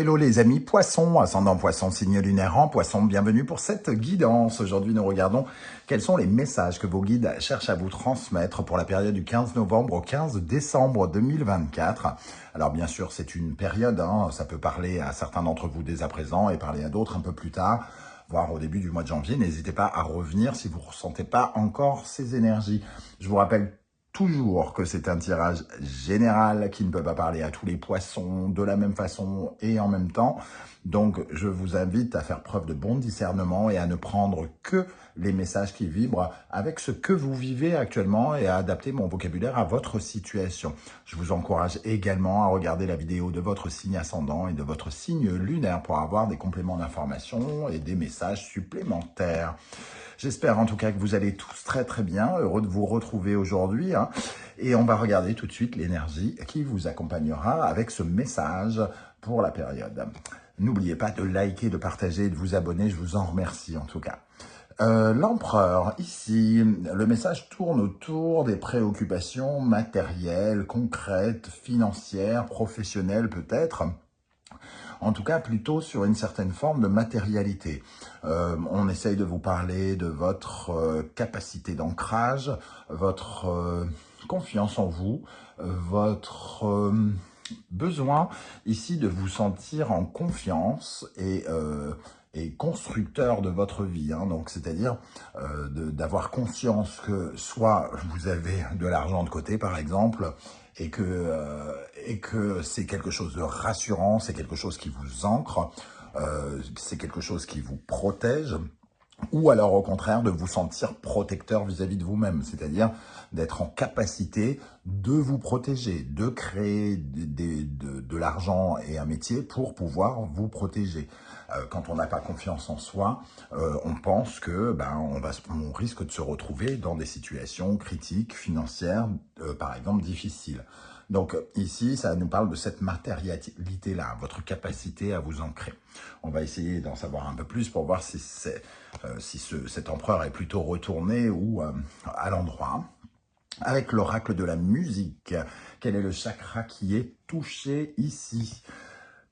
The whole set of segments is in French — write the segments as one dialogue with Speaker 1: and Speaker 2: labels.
Speaker 1: hello les amis poissons, ascendant poisson, signe lunaire en poisson, bienvenue pour cette guidance. Aujourd'hui nous regardons quels sont les messages que vos guides cherchent à vous transmettre pour la période du 15 novembre au 15 décembre 2024. Alors bien sûr c'est une période, ça peut parler à certains d'entre vous dès à présent et parler à d'autres un peu plus tard, voire au début du mois de janvier. N'hésitez pas à revenir si vous ne ressentez pas encore ces énergies. Je vous rappelle toujours que c'est un tirage général qui ne peut pas parler à tous les poissons de la même façon et en même temps. Donc, je vous invite à faire preuve de bon discernement et à ne prendre que les messages qui vibrent avec ce que vous vivez actuellement et à adapter mon vocabulaire à votre situation. Je vous encourage également à regarder la vidéo de votre signe ascendant et de votre signe lunaire pour avoir des compléments d'information et des messages supplémentaires. J'espère en tout cas que vous allez tous très très bien, heureux de vous retrouver aujourd'hui. Et on va regarder tout de suite l'énergie qui vous accompagnera avec ce message pour la période. N'oubliez pas de liker, de partager, de vous abonner, je vous en remercie en tout cas. L'empereur, ici, le message tourne autour des préoccupations matérielles, concrètes, financières, professionnelles peut-être. En tout cas, plutôt sur une certaine forme de matérialité. On essaye de vous parler de votre capacité d'ancrage, votre confiance en vous, votre besoin ici de vous sentir en confiance et constructeur de votre vie. Donc, c'est-à-dire d'avoir conscience que soit vous avez de l'argent de côté, par exemple, et que c'est quelque chose de rassurant, c'est quelque chose qui vous ancre, c'est quelque chose qui vous protège, ou alors au contraire de vous sentir protecteur vis-à-vis de vous-même, c'est-à-dire d'être en capacité de vous protéger, de créer de l'argent et un métier pour pouvoir vous protéger. Quand on n'a pas confiance en soi, on pense que on risque de se retrouver dans des situations critiques, financières, par exemple difficiles. Donc ici, ça nous parle de cette matérialité-là, votre capacité à vous ancrer. On va essayer d'en savoir un peu plus pour voir si cet empereur est plutôt retourné ou à l'endroit. Avec l'oracle de la musique, quel est le chakra qui est touché ici ?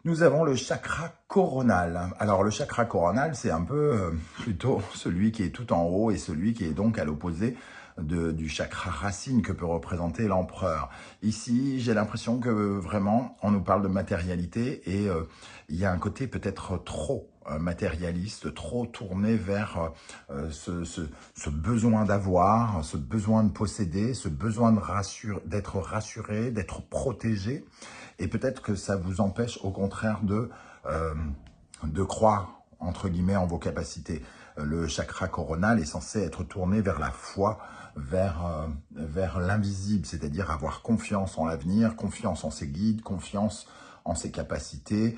Speaker 1: Nous avons le chakra coronal. Alors le chakra coronal, c'est un peu plutôt celui qui est tout en haut et celui qui est donc à l'opposé du chakra racine que peut représenter l'empereur. Ici, j'ai l'impression que vraiment, on nous parle de matérialité et il y a un côté peut-être trop matérialiste, trop tourné vers ce besoin d'avoir, ce besoin de posséder, ce besoin d'être rassuré, d'être protégé. Et peut-être que ça vous empêche au contraire de croire, entre guillemets, en vos capacités. Le chakra coronal est censé être tourné vers la foi, vers l'invisible, c'est-à-dire avoir confiance en l'avenir, confiance en ses guides, confiance en ses capacités,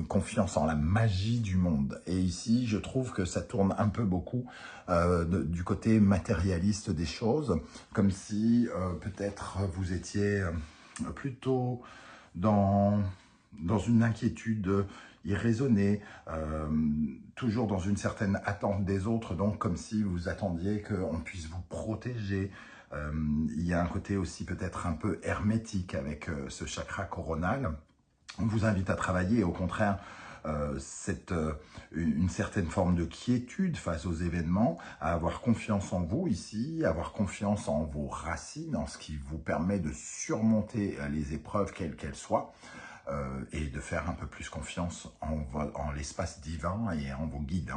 Speaker 1: confiance en la magie du monde. Et ici, je trouve que ça tourne un peu beaucoup du côté matérialiste des choses, comme si peut-être vous étiez plutôt dans une inquiétude irraisonnée, toujours dans une certaine attente des autres, donc comme si vous attendiez qu'on puisse vous protéger. Il y a un côté aussi peut-être un peu hermétique avec ce chakra coronal. On vous invite à travailler, au contraire, une certaine forme de quiétude face aux événements, à avoir confiance en vous ici, avoir confiance en vos racines, en ce qui vous permet de surmonter les épreuves quelles qu'elles soient, et de faire un peu plus confiance en l'espace divin et en vos guides.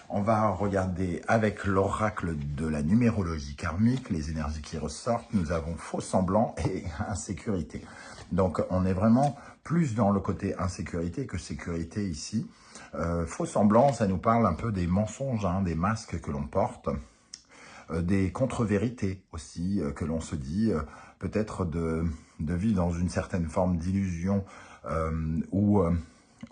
Speaker 1: On va regarder avec l'oracle de la numérologie karmique, les énergies qui ressortent. Nous avons faux semblant et insécurité. Donc, on est vraiment plus dans le côté insécurité que sécurité ici. Faux semblant, ça nous parle un peu des mensonges, des masques que l'on porte, des contre-vérités aussi que l'on se dit, peut-être de vivre dans une certaine forme d'illusion où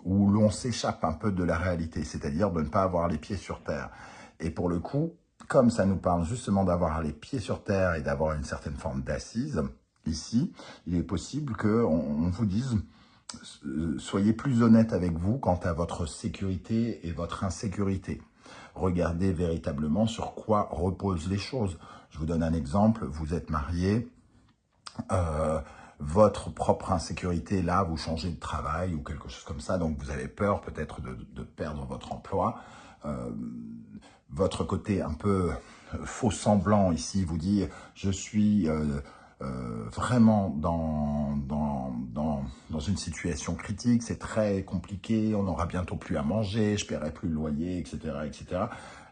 Speaker 1: l'on s'échappe un peu de la réalité, c'est-à-dire de ne pas avoir les pieds sur terre. Et pour le coup, comme ça nous parle justement d'avoir les pieds sur terre et d'avoir une certaine forme d'assise, ici, il est possible qu'on vous dise soyez plus honnête avec vous quant à votre sécurité et votre insécurité. Regardez véritablement sur quoi reposent les choses. Je vous donne un exemple, vous êtes marié, votre propre insécurité, là, vous changez de travail ou quelque chose comme ça, donc vous avez peur peut-être de perdre votre emploi. Votre côté un peu faux semblant ici vous dit « je suis vraiment dans une situation critique, c'est très compliqué, on n'aura bientôt plus à manger, je paierai plus le loyer, etc. etc. »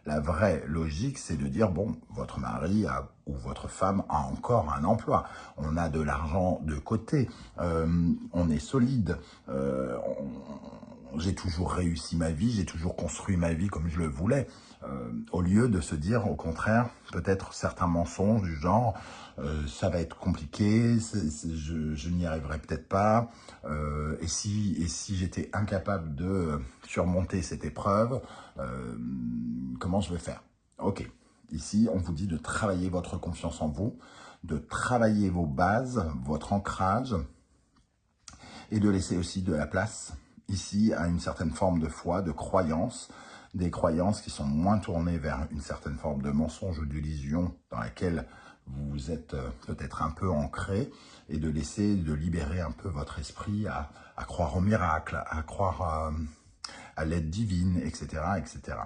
Speaker 1: La vraie logique, c'est de dire, bon, votre mari ou votre femme a encore un emploi, on a de l'argent de côté, on est solide, j'ai toujours réussi ma vie, j'ai toujours construit ma vie comme je le voulais, au lieu de se dire, au contraire, peut-être certains mensonges du genre, ça va être compliqué, je n'y arriverai peut-être pas, et si j'étais incapable de surmonter cette épreuve, comment je vais faire? Ok, ici on vous dit de travailler votre confiance en vous, de travailler vos bases, votre ancrage, et de laisser aussi de la place ici à une certaine forme de foi, de croyance, des croyances qui sont moins tournées vers une certaine forme de mensonge ou d'illusion dans laquelle vous êtes peut-être un peu ancré, et de laisser, de libérer un peu votre esprit à croire au miracle, à croire à l'aide divine, etc., etc.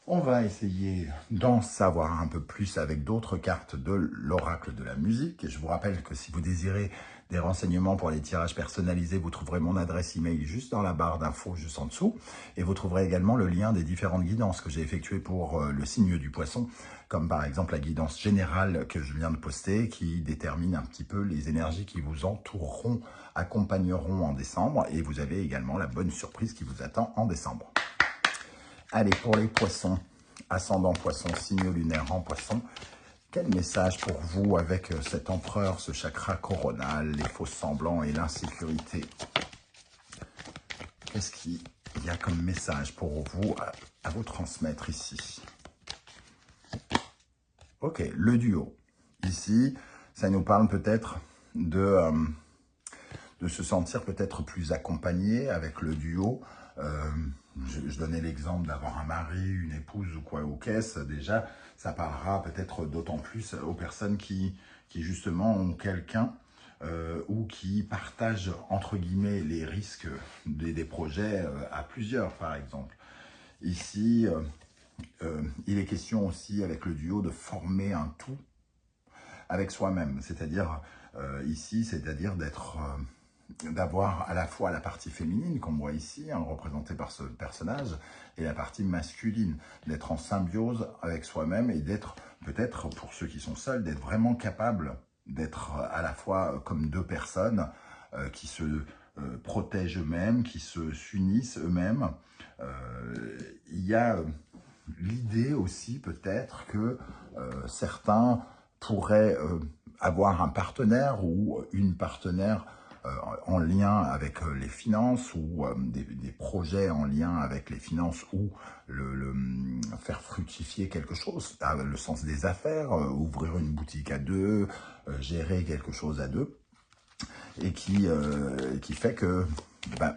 Speaker 1: On va essayer d'en savoir un peu plus avec d'autres cartes de l'oracle de la musique. Et je vous rappelle que si vous désirez des renseignements pour les tirages personnalisés, vous trouverez mon adresse email juste dans la barre d'infos, juste en dessous. Et vous trouverez également le lien des différentes guidances que j'ai effectuées pour le signe du poisson, comme par exemple la guidance générale que je viens de poster, qui détermine un petit peu les énergies qui vous entoureront, accompagneront en décembre. Et vous avez également la bonne surprise qui vous attend en décembre. Allez, pour les poissons, ascendant poisson, signe lunaire en poisson, quel message pour vous avec cet empereur, ce chakra coronal, les faux semblants et l'insécurité? Qu'est-ce qu'il y a comme message pour vous à vous transmettre ici? Ok, le duo. Ici, ça nous parle peut-être de se sentir peut-être plus accompagné avec le duo. Je donnais l'exemple d'avoir un mari, une épouse ou quoi, ou qu'est-ce, déjà, ça parlera peut-être d'autant plus aux personnes qui justement ont quelqu'un ou qui partagent, entre guillemets, les risques des projets à plusieurs, par exemple. Ici, il est question aussi, avec le duo, de former un tout avec soi-même, c'est-à-dire, ici, c'est-à-dire d'avoir à la fois la partie féminine qu'on voit ici, représentée par ce personnage, et la partie masculine, d'être en symbiose avec soi-même et d'être, peut-être pour ceux qui sont seuls, d'être vraiment capable d'être à la fois comme deux personnes qui se protègent eux-mêmes, qui s'unissent eux-mêmes. Il y a l'idée aussi peut-être que certains pourraient avoir un partenaire ou une partenaire en lien avec les finances ou des projets en lien avec les finances ou faire fructifier quelque chose, le sens des affaires, ouvrir une boutique à deux, gérer quelque chose à deux, et qui fait que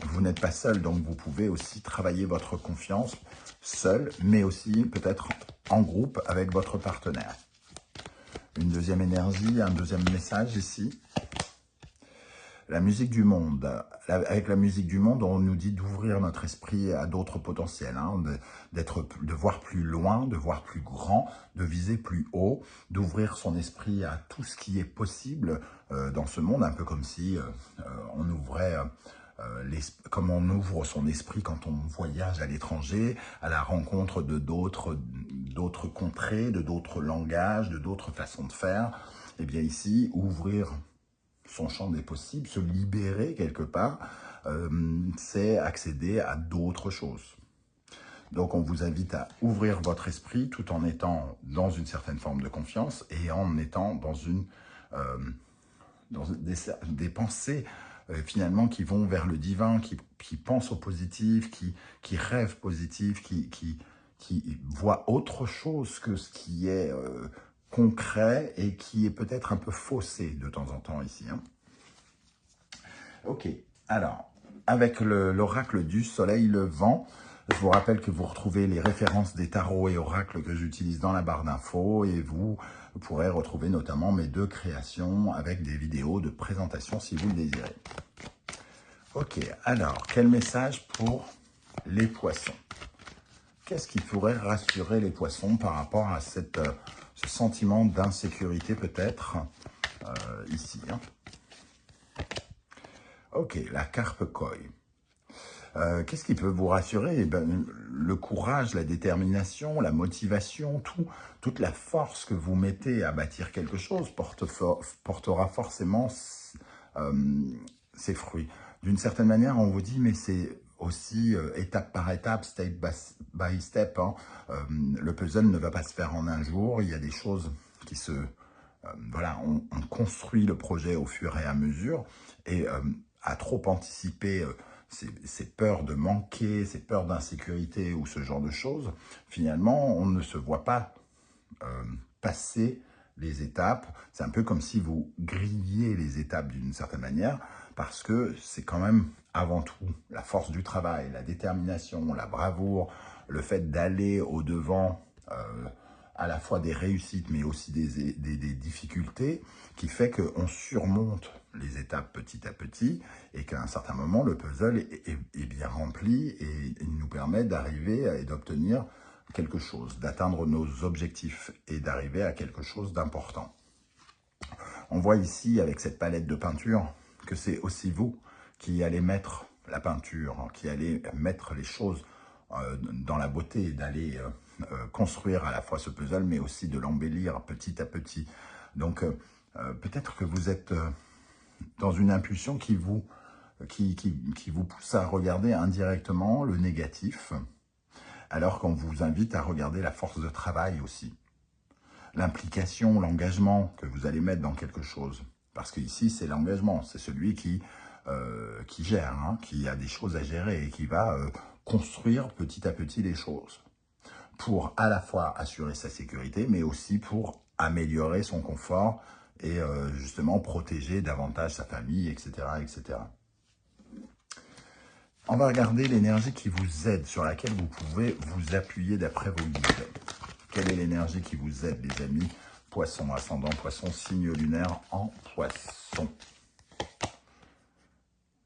Speaker 1: vous n'êtes pas seul, donc vous pouvez aussi travailler votre confiance seul, mais aussi peut-être en groupe avec votre partenaire. Une deuxième énergie, un deuxième message ici. La musique du monde. Avec la musique du monde, on nous dit d'ouvrir notre esprit à d'autres potentiels, de voir plus loin, de voir plus grand, de viser plus haut, d'ouvrir son esprit à tout ce qui est possible dans ce monde, un peu comme si on ouvrait... comme on ouvre son esprit quand on voyage à l'étranger, à la rencontre de d'autres contrées, de d'autres langages, de d'autres façons de faire. Et bien ici, ouvrir son champ des possibles, se libérer quelque part, c'est accéder à d'autres choses. Donc on vous invite à ouvrir votre esprit tout en étant dans une certaine forme de confiance et en étant dans des pensées finalement qui vont vers le divin, qui pensent au positif, qui rêvent positif, qui voient autre chose que ce qui est concret et qui est peut-être un peu faussé de temps en temps ici. Ok, alors, avec l'oracle du soleil levant, Je vous rappelle que vous retrouvez les références des tarots et oracles que j'utilise dans la barre d'infos et vous pourrez retrouver notamment mes 2 créations avec des vidéos de présentation si vous le désirez. Ok, alors, quel message pour les poissons? Qu'est-ce qui pourrait rassurer les poissons par rapport à ce sentiment d'insécurité peut-être ici hein. Ok, la carpe koi. Qu'est-ce qui peut vous rassurer? Eh ben, le courage, la détermination, la motivation, toute la force que vous mettez à bâtir quelque chose portera forcément ses fruits. D'une certaine manière, on vous dit, mais c'est aussi étape par étape, step by step. Hein. Le puzzle ne va pas se faire en un jour. Il y a des choses qui se... voilà, on construit le projet au fur et à mesure. Et à trop anticiper ces peurs de manquer, ces peurs d'insécurité ou ce genre de choses, finalement, on ne se voit pas passer les étapes. C'est un peu comme si vous grilliez les étapes d'une certaine manière, parce que c'est quand même avant tout la force du travail, la détermination, la bravoure, le fait d'aller au-devant à la fois des réussites, mais aussi des difficultés, qui fait qu'on surmonte les étapes petit à petit, et qu'à un certain moment, le puzzle est bien rempli, et il nous permet d'arriver et d'obtenir quelque chose, d'atteindre nos objectifs, et d'arriver à quelque chose d'important. On voit ici, avec cette palette de peinture, que c'est aussi vous qui allez mettre la peinture, qui allez mettre les choses dans la beauté, d'aller construire à la fois ce puzzle, mais aussi de l'embellir petit à petit. Donc, peut-être que vous êtes dans une impulsion qui vous pousse à regarder indirectement le négatif, alors qu'on vous invite à regarder la force de travail aussi. L'implication, l'engagement que vous allez mettre dans quelque chose. Parce qu'ici, c'est l'engagement, c'est celui qui gère, hein, qui a des choses à gérer et qui va construire petit à petit les choses. Pour à la fois assurer sa sécurité, mais aussi pour améliorer son confort et justement protéger davantage sa famille, etc., etc. On va regarder l'énergie qui vous aide, sur laquelle vous pouvez vous appuyer d'après vos guides. Quelle est l'énergie qui vous aide, les amis? Poisson, ascendant, poisson, signe lunaire en poisson.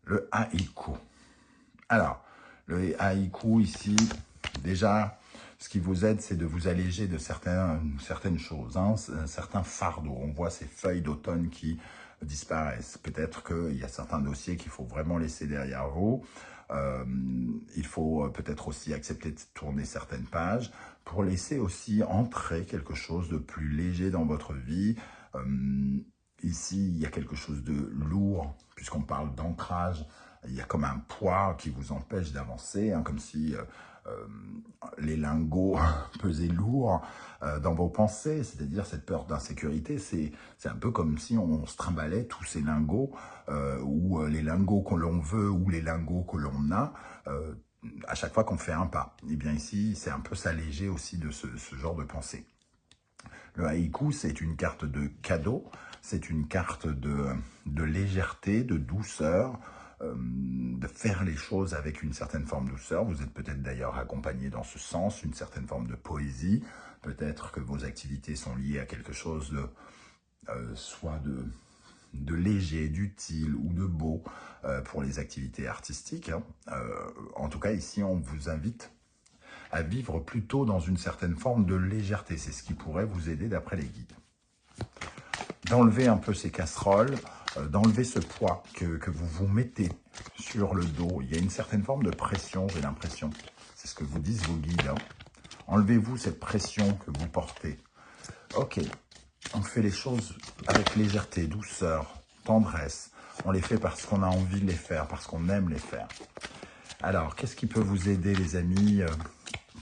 Speaker 1: Le haïku. Alors, le haïku ici, déjà, ce qui vous aide, c'est de vous alléger de certaines choses, hein, certains fardeaux. On voit ces feuilles d'automne qui disparaissent. Peut-être qu'il y a certains dossiers qu'il faut vraiment laisser derrière vous. Il faut peut-être aussi accepter de tourner certaines pages pour laisser aussi entrer quelque chose de plus léger dans votre vie. Ici, il y a quelque chose de lourd, puisqu'on parle d'ancrage. Il y a comme un poids qui vous empêche d'avancer, hein, comme si les lingots pesaient lourd dans vos pensées, c'est-à-dire cette peur d'insécurité. C'est un peu comme si on se trimballait tous ces lingots, ou les lingots que l'on veut, ou les lingots que l'on a, à chaque fois qu'on fait un pas. Et bien ici, c'est un peu s'alléger aussi de ce genre de pensée. Le haïku, c'est une carte de cadeau, c'est une carte de légèreté, de douceur, de faire les choses avec une certaine forme de douceur. Vous êtes peut-être d'ailleurs accompagné dans ce sens, une certaine forme de poésie. Peut-être que vos activités sont liées à quelque chose de soit de léger, d'utile ou de beau pour les activités artistiques. Hein. En tout cas, ici, on vous invite à vivre plutôt dans une certaine forme de légèreté. C'est ce qui pourrait vous aider d'après les guides. D'enlever un peu ces casseroles, d'enlever ce poids que vous vous mettez sur le dos. Il y a une certaine forme de pression, j'ai l'impression. C'est ce que vous disent vos guides. Hein. Enlevez-vous cette pression que vous portez. Ok, on fait les choses avec légèreté, douceur, tendresse. On les fait parce qu'on a envie de les faire, parce qu'on aime les faire. Alors, qu'est-ce qui peut vous aider, les amis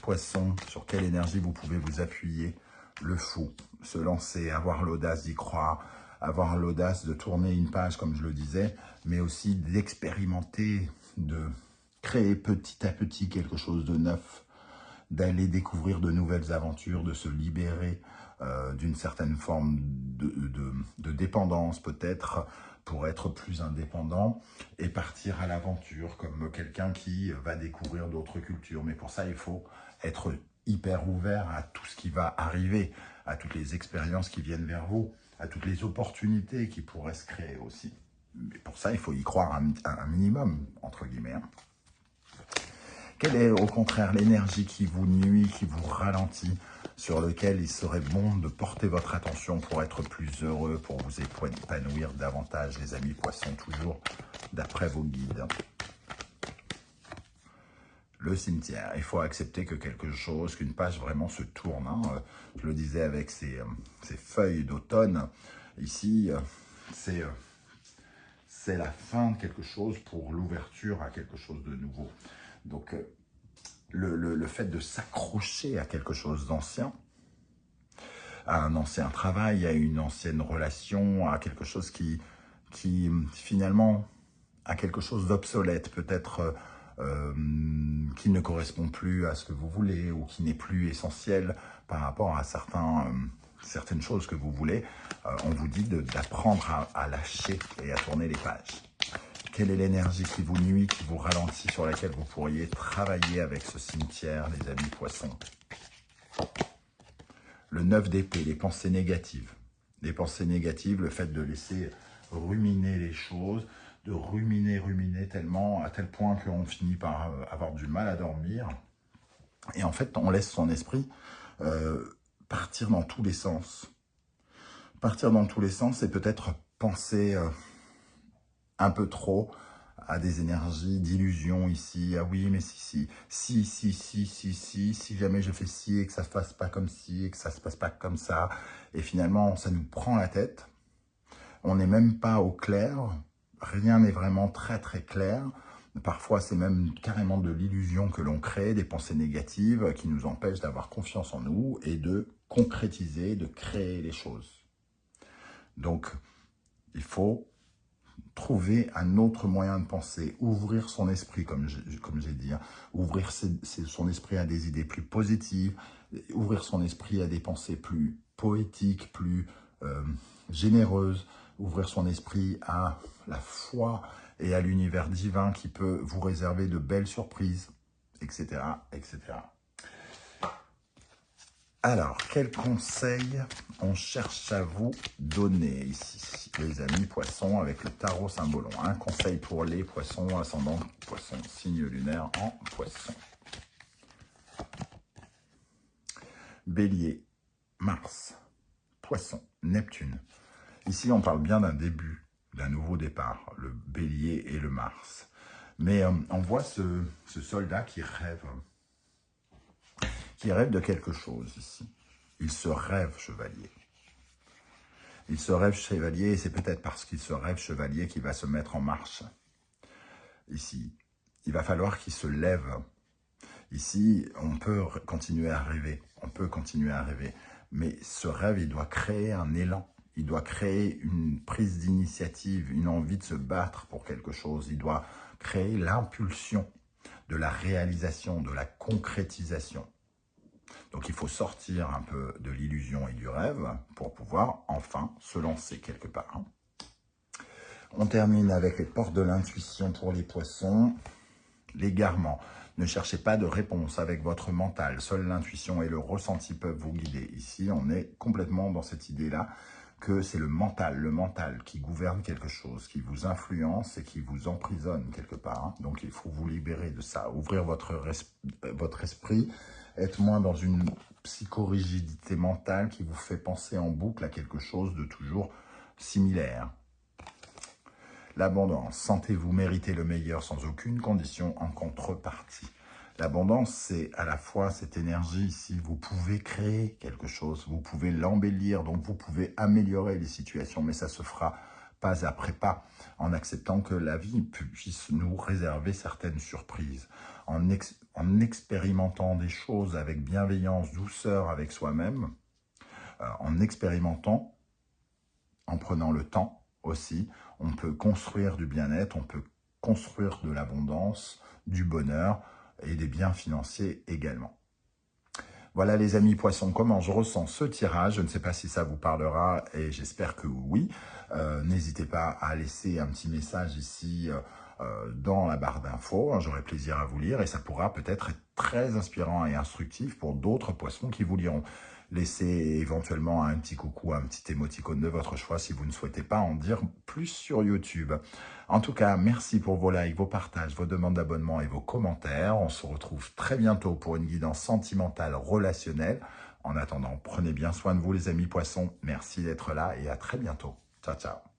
Speaker 1: Poisson, sur quelle énergie vous pouvez vous appuyer? Le fou, se lancer, avoir l'audace d'y croire, avoir l'audace de tourner une page, comme je le disais, mais aussi d'expérimenter, de créer petit à petit quelque chose de neuf, d'aller découvrir de nouvelles aventures, de se libérer d'une certaine forme de dépendance peut-être, pour être plus indépendant et partir à l'aventure comme quelqu'un qui va découvrir d'autres cultures. Mais pour ça, il faut être hyper ouvert à tout ce qui va arriver, à toutes les expériences qui viennent vers vous, à toutes les opportunités qui pourraient se créer aussi. Mais pour ça, il faut y croire un minimum, entre guillemets. Quelle est au contraire l'énergie qui vous nuit, qui vous ralentit, sur lequel il serait bon de porter votre attention pour être plus heureux, pour vous épanouir davantage, les amis poissons, toujours d'après vos guides? Le cimetière. Il faut accepter que quelque chose, qu'une page vraiment se tourne. Je le disais avec ces feuilles d'automne. Ici, c'est la fin de quelque chose pour l'ouverture à quelque chose de nouveau. Donc, le fait de s'accrocher à quelque chose d'ancien, à un ancien travail, à une ancienne relation, à quelque chose qui finalement a quelque chose d'obsolète, peut-être qui ne correspond plus à ce que vous voulez ou qui n'est plus essentiel par rapport à certaines choses que vous voulez, on vous dit d'apprendre à lâcher et à tourner les pages. Quelle est l'énergie qui vous nuit, qui vous ralentit, sur laquelle vous pourriez travailler avec ce cimetière, les amis poissons? Le 9 d'épée, les pensées négatives. Les pensées négatives, le fait de laisser ruminer les choses, de ruminer tellement, à tel point qu'on finit par avoir du mal à dormir. Et en fait, on laisse son esprit partir dans tous les sens. Partir dans tous les sens et peut-être penser un peu trop à des énergies d'illusion ici. Ah oui, mais si jamais je fais ci et que ça se passe pas comme ci et que ça se passe pas comme ça. Et finalement, ça nous prend la tête. On n'est même pas au clair. Rien n'est vraiment très très clair. Parfois, c'est même carrément de l'illusion que l'on crée, des pensées négatives qui nous empêchent d'avoir confiance en nous et de concrétiser, de créer les choses. Donc, il faut trouver un autre moyen de penser, ouvrir son esprit, comme j'ai dit, ouvrir son esprit à des idées plus positives, ouvrir son esprit à des pensées plus poétiques, plus généreuses, ouvrir son esprit à la foi et à l'univers divin qui peut vous réserver de belles surprises, etc., etc. Alors, quel conseil on cherche à vous donner ici, les amis poissons, avec le tarot symbolon? Un conseil pour les poissons, ascendant poissons, signe lunaire en poissons. Bélier, Mars, poisson, Neptune. Ici, on parle bien d'un début, d'un nouveau départ, le bélier et le Mars. Mais on voit ce soldat qui rêve de quelque chose ici. Il se rêve chevalier. Il se rêve chevalier et c'est peut-être parce qu'il se rêve chevalier qu'il va se mettre en marche. Ici, il va falloir qu'il se lève. Ici, on peut continuer à rêver. On peut continuer à rêver. Mais ce rêve, il doit créer un élan. Il doit créer une prise d'initiative, une envie de se battre pour quelque chose. Il doit créer l'impulsion de la réalisation, de la concrétisation. Donc, il faut sortir un peu de l'illusion et du rêve pour pouvoir enfin se lancer quelque part. On termine avec les portes de l'intuition pour les poissons. L'égarement. Ne cherchez pas de réponse avec votre mental. Seule l'intuition et le ressenti peuvent vous guider. Ici, on est complètement dans cette idée-là que c'est le mental qui gouverne quelque chose, qui vous influence et qui vous emprisonne quelque part. Donc, il faut vous libérer de ça. Ouvrir votre esprit, être moins dans une psychorigidité mentale qui vous fait penser en boucle à quelque chose de toujours similaire. L'abondance. Sentez-vous mériter le meilleur sans aucune condition en contrepartie. L'abondance, c'est à la fois cette énergie ici. Vous pouvez créer quelque chose, vous pouvez l'embellir, donc vous pouvez améliorer les situations, mais ça se fera pas après pas, en acceptant que la vie puisse nous réserver certaines surprises, en expérimentant des choses avec bienveillance, douceur avec soi-même, en expérimentant, en prenant le temps aussi. On peut construire du bien-être, on peut construire de l'abondance, du bonheur et des biens financiers également. Voilà les amis poissons, comment je ressens ce tirage. Je ne sais pas si ça vous parlera et j'espère que oui. N'hésitez pas à laisser un petit message ici dans la barre d'infos. J'aurai plaisir à vous lire et ça pourra peut-être être très inspirant et instructif pour d'autres poissons qui vous liront. Laissez éventuellement un petit coucou, un petit émoticône de votre choix si vous ne souhaitez pas en dire plus sur YouTube. En tout cas, merci pour vos likes, vos partages, vos demandes d'abonnement et vos commentaires. On se retrouve très bientôt pour une guidance sentimentale relationnelle. En attendant, prenez bien soin de vous les amis poissons. Merci d'être là et à très bientôt. Ciao, ciao.